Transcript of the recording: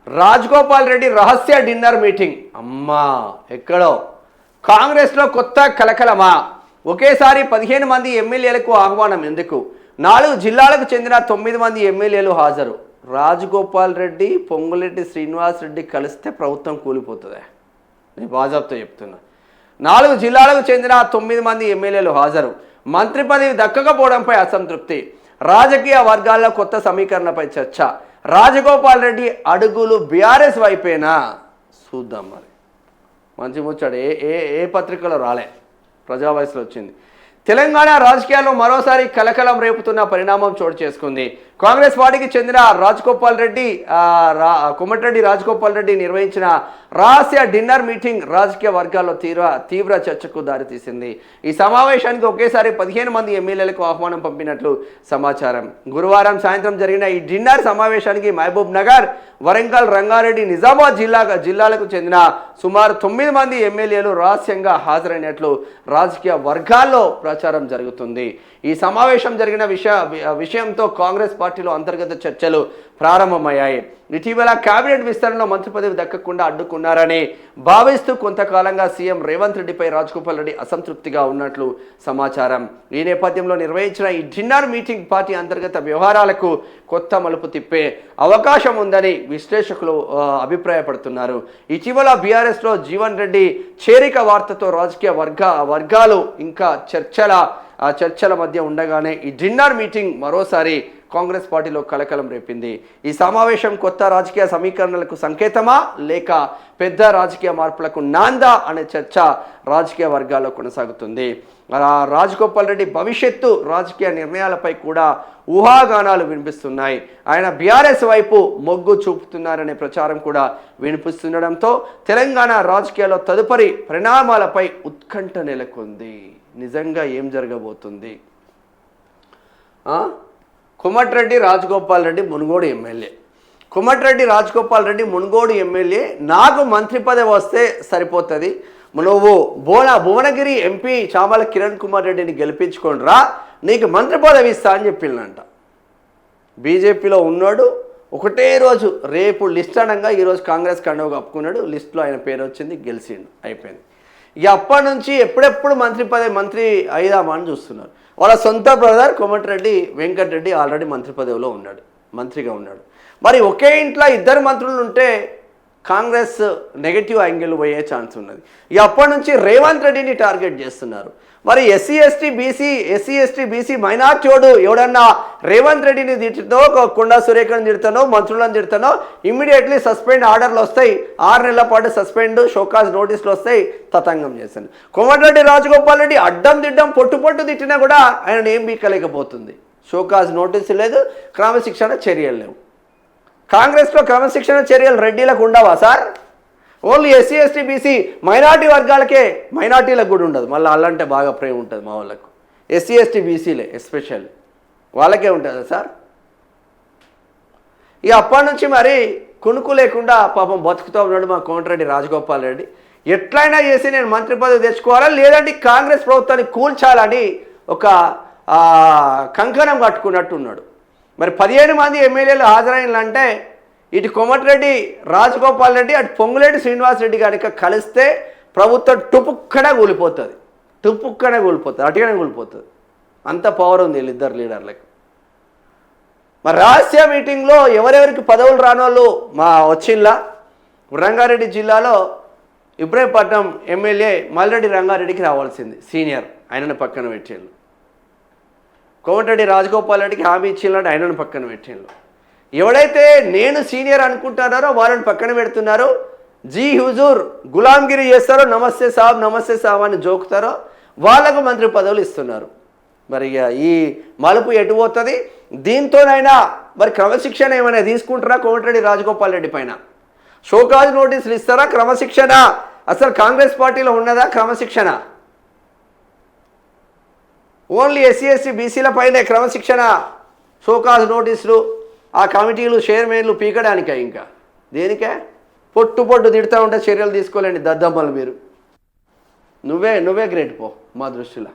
రాజగోపాల్ రెడ్డి రహస్య dinner meeting. అమ్మా ఎక్కడో కాంగ్రెస్లో కొత్త కలకలమా? ఒకేసారి 15 మంది ఎమ్మెల్యేలకు ఆహ్వానం ఎందుకు? 4 జిల్లాలకు చెందిన 9 మంది ఎమ్మెల్యేలు హాజరు. రాజగోపాల్ రెడ్డి, పొంగులేటి శ్రీనివాస్ రెడ్డి కలిస్తే ప్రభుత్వం కూలిపోతుంది. నేను బాజాబ్తో చెప్తున్నా. 4 జిల్లాలకు చెందిన 9 మంది ఎమ్మెల్యేలు హాజరు. మంత్రి పదవి దక్కకపోవడంపై అసంతృప్తి. రాజకీయ వర్గాల్లో కొత్త సమీకరణపై చర్చ. రాజగోపాల్ రెడ్డి అడుగులు బీఆర్ఎస్ వైపేనా? చూద్దాం మరి. మంచి ముచ్చాడు. ఏ పత్రికలో రాలే, ప్రజావాయిస్లో వచ్చింది. తెలంగాణ రాజకీయాల్లో మరోసారి కలకలం రేపుతున్న పరిణామం చోటు చేసుకుంది. కాంగ్రెస్ పార్టీకి చెందిన కోమటిరెడ్డి రాజగోపాల్ రెడ్డి నిర్వహించిన రహస్య డిన్నర్ మీటింగ్ రాజకీయ వర్గాల్లో తీవ్ర చర్చకు దారితీసింది. ఈ సమావేశానికి ఒకేసారి 15 మంది ఎమ్మెల్యేలకు ఆహ్వానం పంపినట్లు సమాచారం. గురువారం సాయంత్రం జరిగిన ఈ డిన్నర్ సమావేశానికి మహబూబ్ నగర్, వరంగల్, రంగారెడ్డి, నిజామాబాద్ జిల్లాలకు చెందిన సుమారు 9 మంది ఎమ్మెల్యేలు రహస్యంగా హాజరైనట్లు రాజకీయ వర్గాల్లో ప్రచారం జరుగుతుంది. ఈ సమావేశం జరిగిన విషయంతో కాంగ్రెస్ పార్టీలో అంతర్గత చర్చలు ప్రారంభమయ్యాయి. ఇటీవల కేబినెట్ విస్తరణలో మంత్రి పదవి దక్కకుండా అడ్డుకున్నారని భావిస్తూ కొంతకాలంగా సీఎం రేవంత్ రెడ్డిపై రాజగోపాల్ రెడ్డి అసంతృప్తిగా ఉన్నట్లు సమాచారం. ఈ నేపథ్యంలో నిర్వహించిన ఈ డిన్నర్ మీటింగ్ పార్టీ అంతర్గత వ్యవహారాలకు కొత్త మలుపు తిప్పే అవకాశం ఉందని విశ్లేషకులు అభిప్రాయపడుతున్నారు. ఇటీవల బీఆర్ఎస్లో జీవన్ రెడ్డి చేరిక వార్తతో రాజకీయ వర్గాలు ఇంకా చర్చల మధ్య ఉండగానే ఈ డిన్నర్ మీటింగ్ మరోసారి కాంగ్రెస్ పార్టీలో కలకలం రేపింది. ఈ సమావేశం కొత్త రాజకీయ సమీకరణలకు సంకేతమా లేక పెద్ద రాజకీయ మార్పులకు నాందా అనే చర్చ రాజకీయ వర్గాల్లో కొనసాగుతుంది. రాజగోపాల్ రెడ్డి భవిష్యత్తు రాజకీయ నిర్ణయాలపై కూడా ఊహాగానాలు వినిపిస్తున్నాయి. ఆయన బీఆర్ఎస్ వైపు మొగ్గు చూపుతున్నారనే ప్రచారం కూడా వినిపిస్తుండడంతో తెలంగాణ రాజకీయాల్లో తదుపరి పరిణామాలపై ఉత్కంఠ నెలకొంది. నిజంగా ఏం జరగబోతుంది? కోమటిరెడ్డి రాజగోపాల్ రెడ్డి మునుగోడు ఎమ్మెల్యే. కోమటిరెడ్డి రాజగోపాల్ రెడ్డి మునుగోడు ఎమ్మెల్యే, నాకు మంత్రి పదవి వస్తే సరిపోతుంది, నువ్వు భువనగిరి ఎంపీ చామల కిరణ్ కుమార్ రెడ్డిని గెలిపించుకొని రా, నీకు మంత్రి పదవి ఇస్తా అని చెప్పిందంట. బీజేపీలో ఉన్నాడు. ఒకటే రోజు రేపు లిస్ట్ అనగా ఈరోజు కాంగ్రెస్ కండువ కప్పుకున్నాడు. లిస్టులో ఆయన పేరు వచ్చింది, గెలిచిండు, అయిపోయింది. ఇక అప్పటి నుంచి ఎప్పుడెప్పుడు మంత్రి అయిదామని చూస్తున్నారు. వాళ్ళ సొంత బ్రదర్ కోమటిరెడ్డి వెంకటరెడ్డి ఆల్రెడీ మంత్రి పదవిలో ఉన్నాడు, మంత్రిగా ఉన్నాడు. మరి ఒకే ఇంట్లో 2 మంత్రులు ఉంటే కాంగ్రెస్ నెగటివ్ యాంగిల్ పోయే ఛాన్స్ ఉన్నది. ఇక అప్పటి నుంచి రేవంత్ రెడ్డిని టార్గెట్ చేస్తున్నారు. మరి ఎస్సీ ఎస్టీ బీసీ మైనార్టీ ఎవడన్నా రేవంత్ రెడ్డిని తిట్టుతో, కొండా సురేఖను తిడతానో, మంత్రులను తిడతానో ఇమ్మీడియట్లీ సస్పెండ్ ఆర్డర్లు వస్తాయి. 6 నెలల పాటు సస్పెండ్, షోకాజ్ నోటీసులు వస్తాయి. తతంగం చేశాను. కోమటిరెడ్డి రాజగోపాల్ రెడ్డి అడ్డం దిడ్డం పొట్టు తిట్టినా కూడా ఆయన ఏం బీకలేకపోతుంది. షోకాజ్ నోటీసు లేదు, క్రమశిక్షణ చర్యలు లేవు. కాంగ్రెస్లో క్రమశిక్షణ చర్యలు రెడ్డిలకు ఉండవా sir? Only SC ST BC minority వర్గాలకే, మైనార్టీలకు కూడా ఉండదు. మళ్ళీ వాళ్ళంటే బాగా ప్రేమ ఉంటుంది మా వాళ్ళకు. ఎస్సీ ఎస్టీ బీసీలే ఎస్పెషల్, వాళ్ళకే ఉంటుందా సార్? ఇక అప్పటి నుంచి మరి కునుకు లేకుండా పాపం బతుకుతూ ఉన్నాడు మా కోమటిరెడ్డి రాజగోపాల్ రెడ్డి. ఎట్లయినా చేసి నేను మంత్రి పదవి తెచ్చుకోవాలా, లేదంటే కాంగ్రెస్ ప్రభుత్వాన్ని కూల్చాలని ఒక కంకణం కట్టుకున్నట్టు ఉన్నాడు. మరి 15 మంది ఎమ్మెల్యేలు హాజరైనంటే ఇటు కోమటిరెడ్డి రాజగోపాల్ రెడ్డి, అటు పొంగులేటి శ్రీనివాస్ రెడ్డి కనుక కలిస్తే ప్రభుత్వం టుపుక్కనే కూలిపోతుంది, అటుగానే కూలిపోతుంది. అంత పవర్ ఉంది వీళ్ళిద్దరు లీడర్లకు. మరి రహస్య మీటింగ్లో ఎవరెవరికి పదవులు రానోళ్ళు వచ్చిందా? రంగారెడ్డి జిల్లాలో ఇబ్రహీంపట్నం ఎమ్మెల్యే మల్రెడ్డి రంగారెడ్డికి రావాల్సింది, సీనియర్, ఆయనను పక్కన పెట్టేళ్ళు. కోమటిరెడ్డి రాజగోపాల్ రెడ్డికి హామీ ఇచ్చినాడు, ఆయనను పక్కన పెట్టేళ్ళు. ఎవడైతే నేను సీనియర్ అనుకుంటున్నారో వాళ్ళని పక్కన పెడుతున్నారు. జీ హుజూర్ గులాంగిరి చేస్తారో, నమస్తే సాబ్ అని జోకుతారో వాళ్ళకు మంత్రి పదవులు ఇస్తున్నారు. మరి ఇక ఈ మలుపు ఎటు పోతుంది? దీంతోనైనా మరి క్రమశిక్షణ ఏమైనా తీసుకుంటారా కోమటిరెడ్డి రాజగోపాల్ రెడ్డి పైన? షోకాజ్ నోటీసులు ఇస్తారా? క్రమశిక్షణ అసలు కాంగ్రెస్ పార్టీలో ఉన్నదా క్రమశిక్షణ? ఓన్లీ ఎస్సీ ఎస్టీ బీసీల పైనే క్రమశిక్షణ, షోకాజ్ నోటీసులు, ఆ కమిటీలు చైర్మన్లు పీకడానికే, ఇంకా దేనికే? పొట్టు తిడతా ఉంటే చర్యలు తీసుకోలేండి దద్దమ్మలు మీరు. నువ్వే గ్రేట్ పో మా దృష్టిలో.